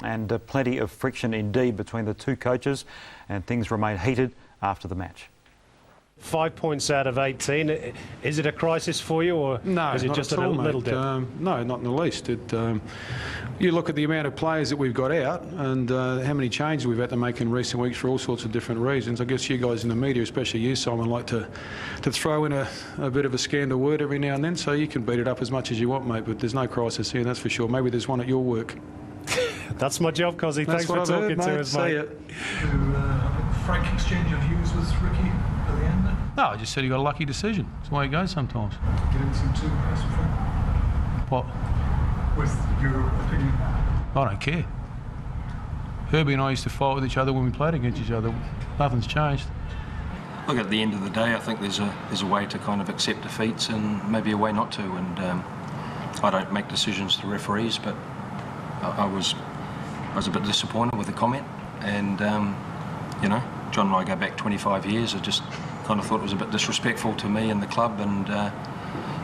and plenty of friction indeed between the two coaches, and things remain heated after the match. 5 points out of 18. Is it a crisis for you, or is it just a little dip? No, not in the least. You look at the amount of players that we've got out and how many changes we've had to make in recent weeks for all sorts of different reasons. I guess you guys in the media, especially you, Simon, like to throw in a bit of a scandal word every now and then, so you can beat it up as much as you want, mate, but there's no crisis here, that's for sure. Maybe there's one at your work. That's my job, Kossie. Thanks for talking to us, mate. Frank exchange of views with Ricky at the end? No, I just said he got a lucky decision. That's the way it goes sometimes. Get anything too impressed with Frank? What? With your opinion? I don't care. Herbie and I used to fight with each other when we played against each other. Nothing's changed. Look, at the end of the day, I think there's a way to kind of accept defeats and maybe a way not to. And I don't make decisions to referees, but I was a bit disappointed with the comment. And you know, John and I go back 25 years. I just kind of thought it was a bit disrespectful to me and the club, and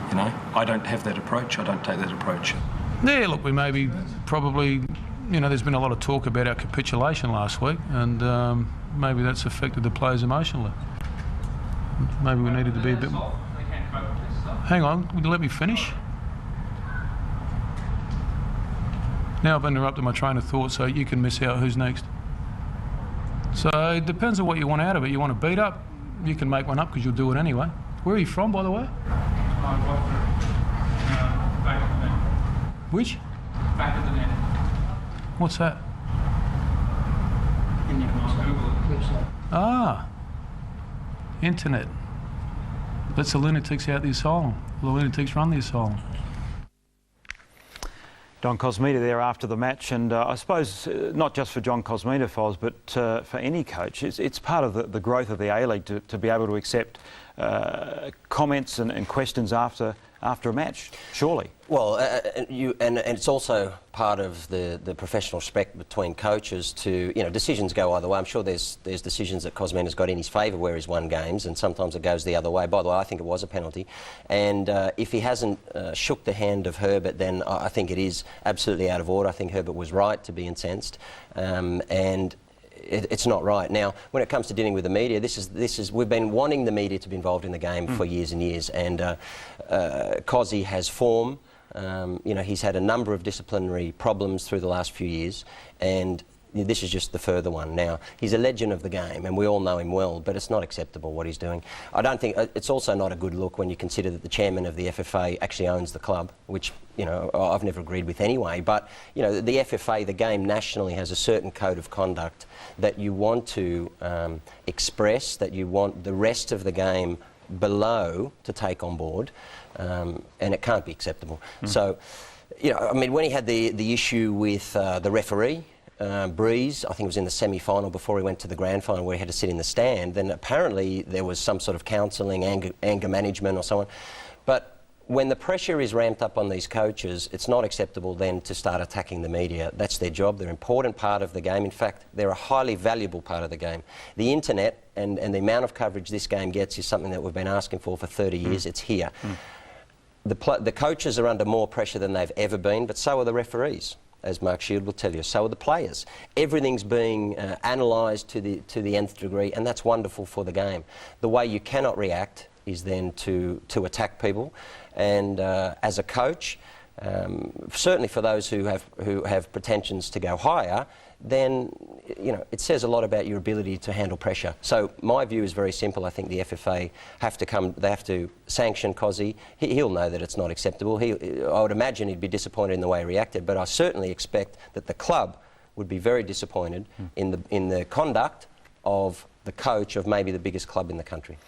you know, I don't have that approach. I don't take that approach. Yeah, look, we probably, you know, there's been a lot of talk about our capitulation last week, and maybe that's affected the players emotionally. Maybe we needed to be a bit more... Hang on, would you let me finish? Now I've interrupted my train of thought, so you can miss out who's next. So it depends on what you want out of it. You want to beat up, you can make one up because you'll do it anyway. Where are you from, by the way? Back of the net. Which? Back of the net. What's that? And you can just Google it. Ah, internet. Lets the lunatics out the asylum. The lunatics run the asylum. John Kosmina there after the match, and I suppose not just for John Kosmina, Foz, but for any coach, it's part of the growth of the A-League to be able to accept comments and questions after a match, surely. Well, and it's also part of the professional respect between coaches to, you know, decisions go either way. I'm sure there's decisions that Kosmina's got in his favour where he's won games, and sometimes it goes the other way. By the way, I think it was a penalty. And if he hasn't shook the hand of Herbert, then I think it is absolutely out of order. I think Herbert was right to be incensed. And it's not right. Now, when it comes to dealing with the media, we've been wanting the media to be involved in the game for years and years, and Kossie has form. You know, he's had a number of disciplinary problems through the last few years, and this is just the further one. Now, he's a legend of the game, and we all know him well, but it's not acceptable what he's doing. I don't think it's also not a good look when you consider that the chairman of the FFA actually owns the club, which, you know, I've never agreed with anyway. But, you know, the FFA, the game nationally, has a certain code of conduct that you want to express, that you want the rest of the game below to take on board, and it can't be acceptable. So, you know, I mean, when he had the issue with the referee, Breeze, I think it was in the semi-final before he went to the grand final where he had to sit in the stand, then apparently there was some sort of counselling, anger management or so on. But when the pressure is ramped up on these coaches, it's not acceptable then to start attacking the media. That's their job. They're an important part of the game. In fact, they're a highly valuable part of the game. The internet and the amount of coverage this game gets is something that we've been asking for 30 years. It's here. The coaches are under more pressure than they've ever been, but so are the referees, as Mark Shield will tell you. So are the players. Everything's being analysed to the nth degree, and that's wonderful for the game. The way you cannot react is then to attack people. And as a coach, certainly for those who have pretensions to go higher, then, you know, it says a lot about your ability to handle pressure. So my view is very simple. I think the FFA they have to sanction Kossie. He'll know that it's not acceptable. I would imagine he'd be disappointed in the way he reacted, but I certainly expect that the club would be very disappointed in the conduct of the coach of maybe the biggest club in the country.